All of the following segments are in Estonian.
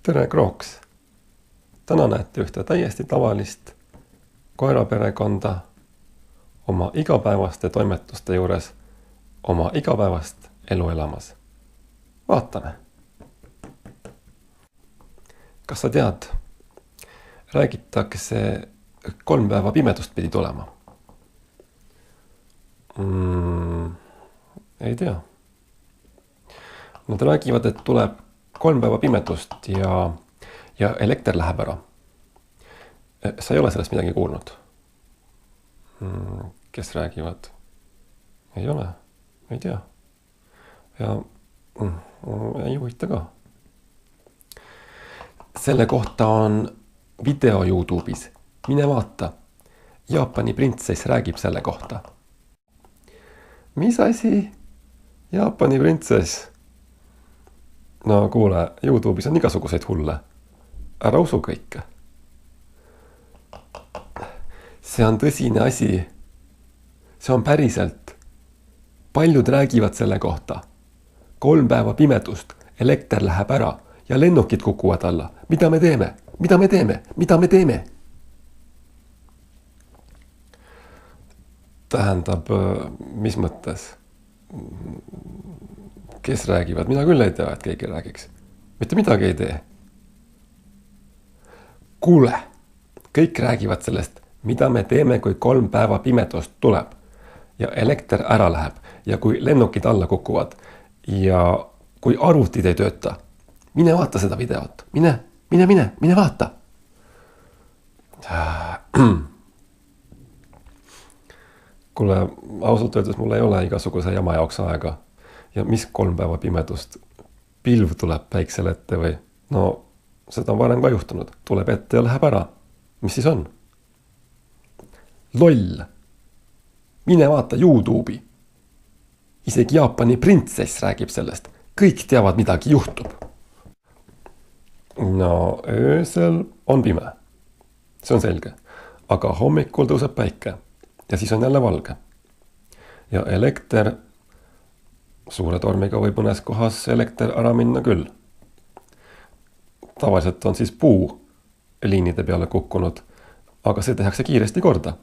Tere, Krooks! Täna näete ühte täiesti tavalist koeraperekonda oma igapäevaste toimetuste juures oma igapäevast elu elamas. Vaatame! Kas sa tead, räägitakse 3 päeva pimedust pidi tulema? Ei tea. Nad räägivad, et tuleb 3 päeva pimedust ja elekter läheb ära. Sa ei ole sellest midagi kuulnud? Kes räägivad? Ei ole, ei tea. Ja ei huvita ka. Selle kohta on video YouTube'is. Mine vaata. Jaapani printsess räägib selle kohta. Mis asi? Jaapani printsess? No kuule, YouTube'is on igasuguseid hulle. Ära usu kõike. See on tõsine asi. See on päriselt. Paljud räägivad selle kohta. 3 päeva pimedust, elekter läheb ära ja lennukid kukuvad alla. Mida me teeme? Mida me teeme? Mida me teeme? Tähendab, mis mõttes? Kes räägivad? Mina küll ei tea, et keegi räägiks. Mitte midagi ei tee. Kuule, kõik räägivad sellest, mida me teeme, kui 3 päeva pimedust tuleb ja elekter ära läheb ja kui lennukid alla kukuvad ja kui arvutid ei tööta. Mine vaata seda videot. Mine vaata. Kuule, ausalt öeldes mul ei ole igasuguse jama jaoks aega. Ja mis 3 päeva pimedust? Pilv tuleb päiksel ette või? No, seda on varem ka juhtunud. Tuleb ette ja läheb ära. Mis siis on? Loll. Mine vaata YouTube'i. Isegi Jaapani printsess räägib sellest. Kõik teavad, midagi juhtub. No, öösel on pime. See on selge. Aga hommikul tõuseb päike. Ja siis on jälle valge. Ja elekter, suure tormiga võib mõnes kohas elekter ära minna küll. Tavaliselt on siis puu liinide peale kukkunud, aga see tehakse kiiresti korda.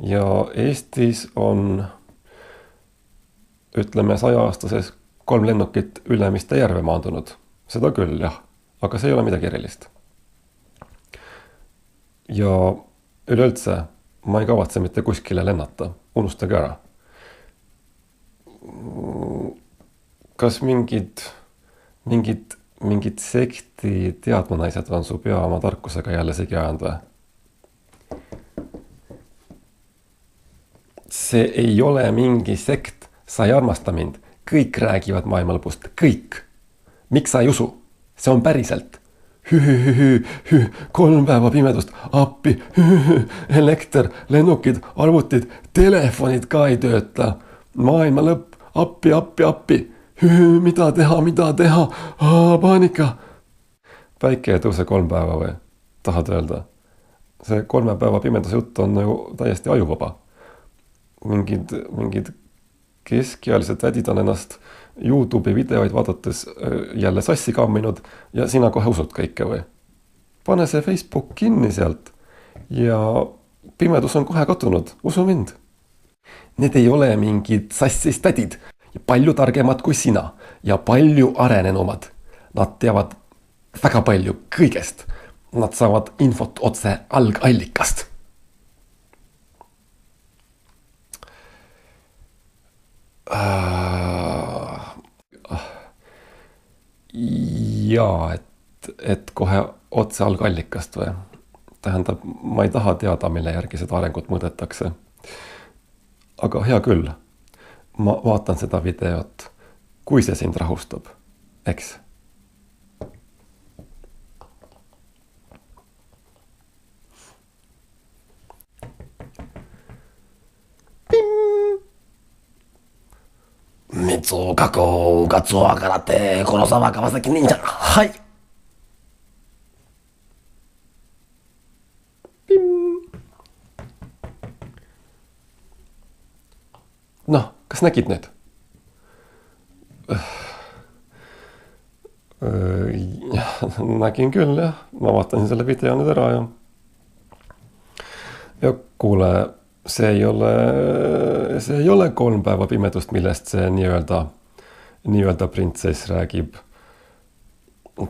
Ja Eestis on, ütleme, 100-aastases 3 lennukit Ülemiste järve maandunud. Seda küll, jah, aga see ei ole midagi erilist. Ja üleüldse, ma ei kavatse mitte kuskile lennata. Unustage ära. Kas mingid sekti teadmanaised on su pea oma tarkusega jälle segi ajanud või? See ei ole mingi sekt. Sa ei armasta mind. Kõik räägivad maailma lõpust. Kõik. Miks sa ei usu? See on päriselt. 3 päeva pimedust, appi, elekter, lennukid, arvutid, telefonid ka ei tööta. Maailma lõpp, appi. Mida teha? Paanika. Päike ei tõuse 3 päeva või? Tahad öelda? See 3 päeva pimeduse jutt on ju täiesti ajuvaba. Mingid keskealised tädid on ennast YouTube'i videoid vaadates jälle sassi kamminud ja sina kohe usud kõike või? Pane see Facebook kinni sealt ja pimedus on kohe kadunud, usu mind. Need ei ole mingid sassis tädid ja palju targemad kui sina ja palju arenenumad. Nad teavad väga palju kõigest. Nad saavad infot otse algallikast. Jaa, et kohe otse algallikast või? Tähendab, ma ei taha teada, mille järgi seda arengut mõõdetakse. Aga hea küll, ma vaatan seda videot, kui see sind rahustab, eks? Mitsu kako gatsu akarate Kurosawa Kawasaki ninja. Hai. Noh, kas nägid nüüd? Nägin küll jah, ma vaatasin selle video nüüd ära ja kuule, see ei ole 3 päeva pimedust, millest see nii-öelda printsess räägib.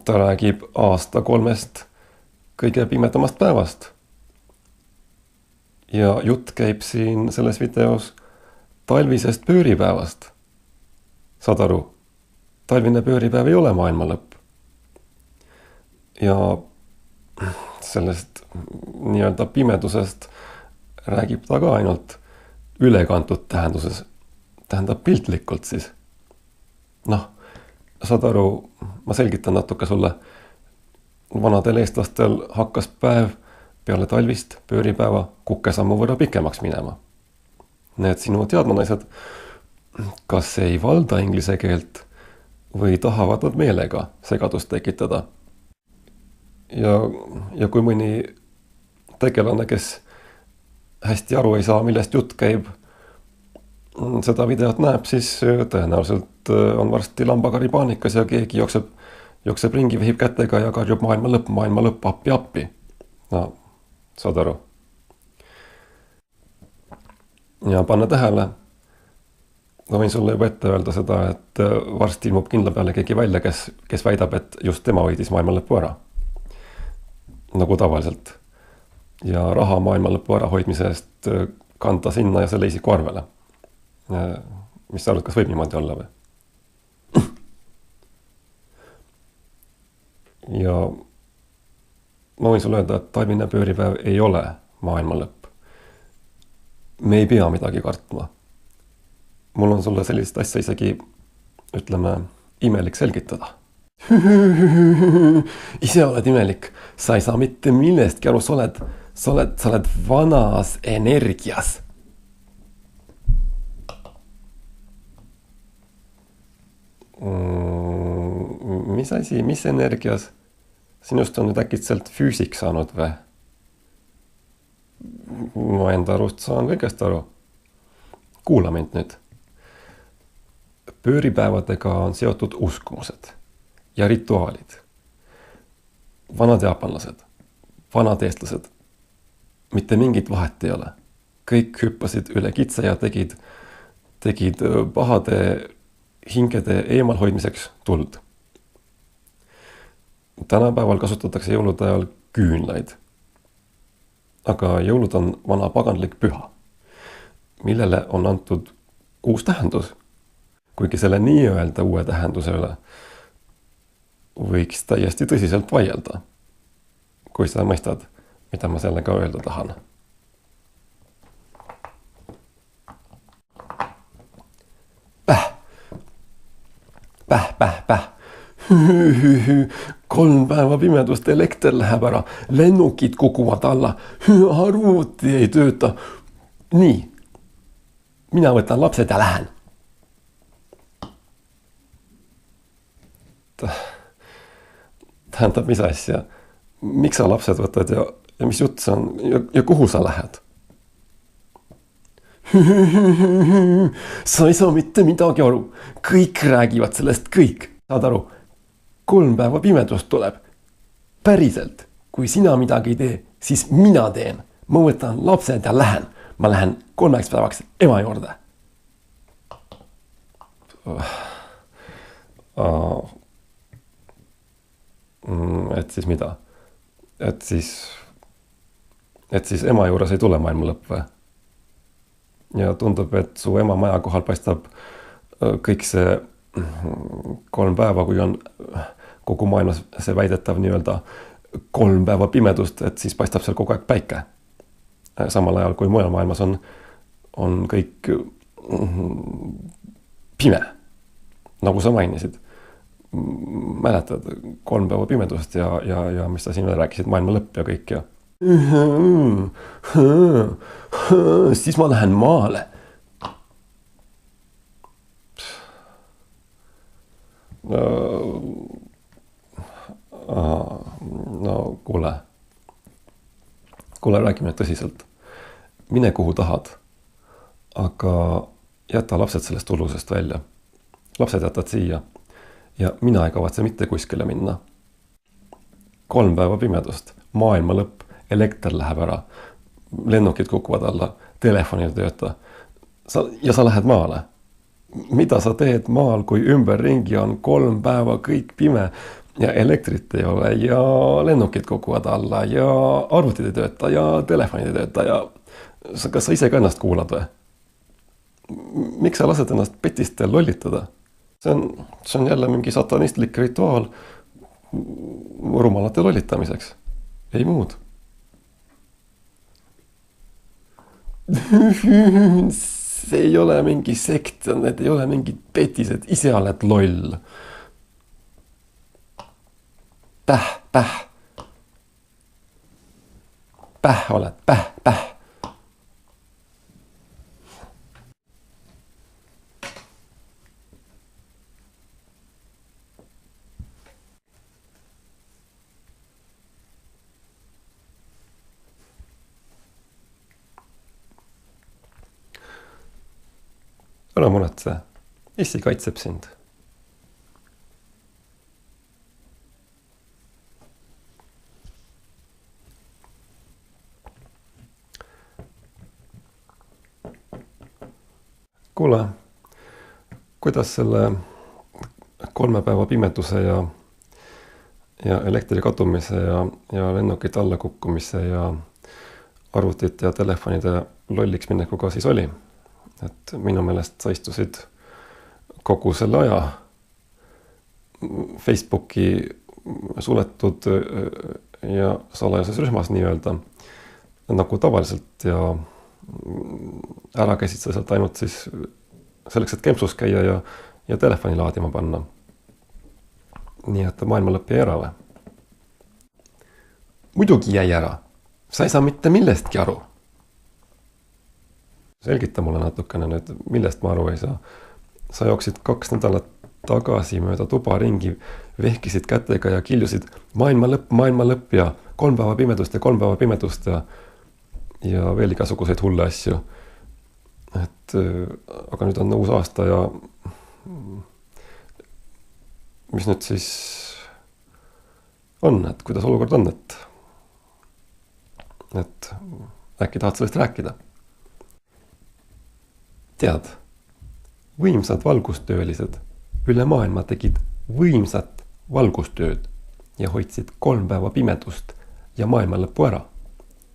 Ta räägib aasta 3 kõige pimedamast päevast. Ja jutt käib siin selles videos talvisest pööripäevast. Saad aru? Talvine pööripäev ei ole maailma lõpp. Ja sellest nii-öelda pimedusest räägib ta ka ainult ülekantud tähenduses. Tähendab piltlikult siis. Saad aru, ma selgitan natuke sulle. Vanadel eestlastel hakkas päev peale talvist pööripäeva kukesammu võrra pikemaks minema. Need sinu teadmanaised, kas ei valda inglise keelt või tahavad nad meelega segadust tekitada. Ja kui mõni tegelane, kes hästi aru ei saa, millest jutt käib, seda videot näeb, siis tõenäoliselt on varsti lambakari paanikas ja keegi jookseb ringi, vehib kätega ja karjub maailma lõpp, appi. Saad aru. Ja panna tähele, ma võin sulle juba ette öelda seda, et varsti ilmub kindla peale keegi välja, kes väidab, et just tema hoidis maailma lõpu ära. Nagu tavaliselt. Ja raha maailma lõpu ärahoidmise eest kanda sinna ja selle isiku arvele. Mis sa arvad, kas võib niimoodi olla või? Ja ma võin sulle öelda, et talvine pööripäev ei ole maailma lõpp. Me ei pea midagi kartma. Mul on sulle sellist asja isegi, ütleme, imelik selgitada. Ise oled imelik. Sa ei saa mitte millestki aru, sa oled vanas energias. Mis asi, mis energias? Sinust on nüüd äkitselt füüsik saanud või? Ma enda arust saan kõigest aru. Kuula mind nüüd. Pööripäevadega on seotud uskumused ja rituaalid. Vanad jaapanlased, vanad eestlased. Mitte mingit vahet ei ole. Kõik hüppasid üle kitse ja tegid pahade hingede eemalhoidmiseks tuld. Tänapäeval kasutatakse jõulude ajal küünlaid. Aga jõulud on vana paganlik püha, millele on antud uus tähendus. Kuigi selle nii-öelda uue tähenduse üle võiks täiesti tõsiselt vaielda, kui sa mõistad, mida ma sellega öelda tahan. Päh. 3 päeva pimedust, elekter läheb ära, lennukid kukuvad alla, arvuti ei tööta. Nii, mina võtan lapsed ja lähen. Tähendab, mis asja? Miks sa lapsed võtad ja mis jutt see on ja kuhu sa lähed? Sa ei saa mitte midagi aru. Kõik räägivad sellest, kõik. Saad aru? 3 päeva pimedust tuleb. Päriselt, kui sina midagi ei tee, siis mina teen. Ma võtan lapsed ja lähen. Ma lähen 3 päevaks ema juurde. Et siis mida? Et siis ema juures ei tule maailma lõpp või? Ja tundub, et su ema maja kohal paistab kõik see 3 päeva, kui on kogu maailmas see väidetav nii-öelda 3 päeva pimedust, et siis paistab seal kogu aeg päike. Samal ajal, kui mujal maailmas on kõik pime, nagu sa mainisid. Mäletad 3 päeva pimedust ja mis sa siin veel rääkisid, maailma lõpp ja kõik ja siis ma lähen maale. No kuule, räägime tõsiselt. Mine kuhu tahad, aga jäta lapsed sellest hullusest välja. Lapsed jätad siia ja mina ei kavatse mitte kuskile minna. 3 päeva pimedust, maailma lõpp, elekter läheb ära, lennukid kukuvad alla, telefon ei tööta. Ja sa lähed maale. Mida sa teed maal, kui ümberringi on 3 päeva kõik pime ja elektrit ei ole ja lennukid kukuvad alla ja arvutid ei tööta ja telefonid ei tööta ja kas sa ise ka ennast kuulad või? Miks sa lased ennast petistel lollitada? See on jälle mingi satanistlik rituaal rumalate lollitamiseks. Ei muud. See ei ole mingi sekt, need ei ole mingid petised, ise oled loll. Päh. Päh oled, päh. Ära muretse, issi kaitseb sind. Kuule, kuidas selle 3 päeva pimeduse ja elektri kadumise ja lennukite allakukkumise ja arvutite ja telefonide lolliks minekuga siis oli? Et minu meelest sa istusid kogu selle aja Facebooki suletud ja salajases rühmas nii-öelda nagu tavaliselt ja ära käisid sa sealt ainult siis selleks, et kempsus käia ja telefoni laadima panna. Nii et maailma lõpp jäi ära või? Muidugi jäi ära. Sa ei saa mitte millestki aru. Selgita mulle natukene nüüd, millest ma aru ei saa. Sa jooksid 2 nädalat tagasi mööda tuba ringi, vehkisid kätega ja kiljusid maailma lõpp ja 3 päeva pimedust ja 3 päeva pimedust ja veel igasuguseid hulle asju. Aga nüüd on uus aasta ja mis nüüd siis on, et kuidas olukord on, et äkki tahad sellest rääkida? Tead, võimsad valgustöölised üle maailma tegid võimsat valgustööd ja hoidsid 3 päeva pimedust ja maailma lõpu ära.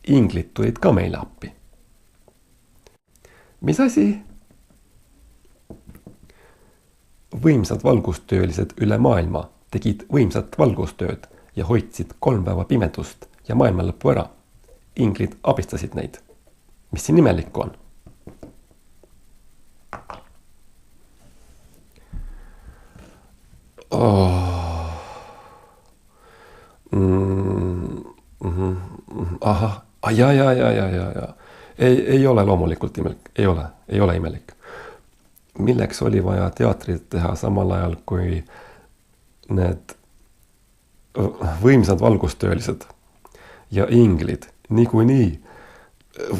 Inglid tulid ka meile appi. Mis asi? Võimsad valgustöölised üle maailma tegid võimsat valgustööd ja hoidsid 3 päeva pimedust ja maailma lõpu ära. Inglid abistasid neid. Mis siin imelikku on? Ahah, ja. Ei ole loomulikult imelik. Ei ole imelik. Milleks oli vaja teatrit teha samal ajal, kui need võimsad valgustöölised ja inglid niikuinii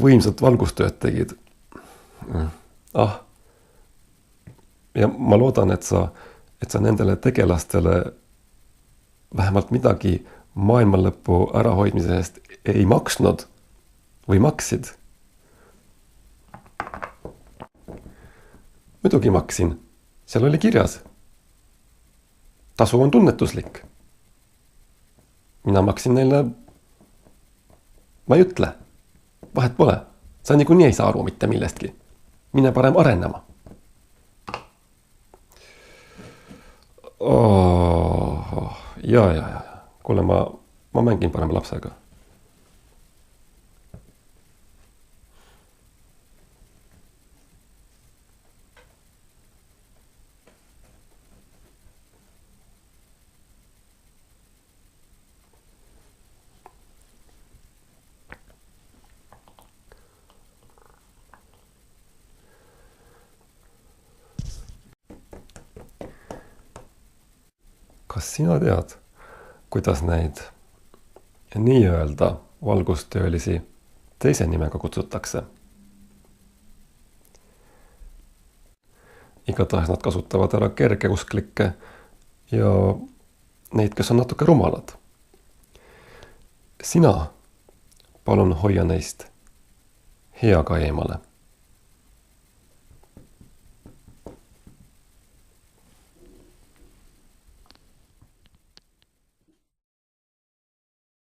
võimsat valgustööd tegid? Ja ma loodan, et sa nendele tegelastele vähemalt midagi maailmalõpu ärahoidmise eest ei maksnud või maksid. Muidugi maksin. Seal oli kirjas. Tasu on tunnetuslik. Mina maksin neile... Ma ei ütle. Vahet pole. Sa niikuinii ei saa aru mitte millestki. Mine parem arenema. Ja. Kuule, ma mängin parem lapsega. Kas sina tead, kuidas neid nii-öelda valgustöölisi teise nimega kutsutakse? Igatahes nad kasutavad ära kergeusklikke ja neid, kes on natuke rumalad. Sina palun hoia neist heaga eemale.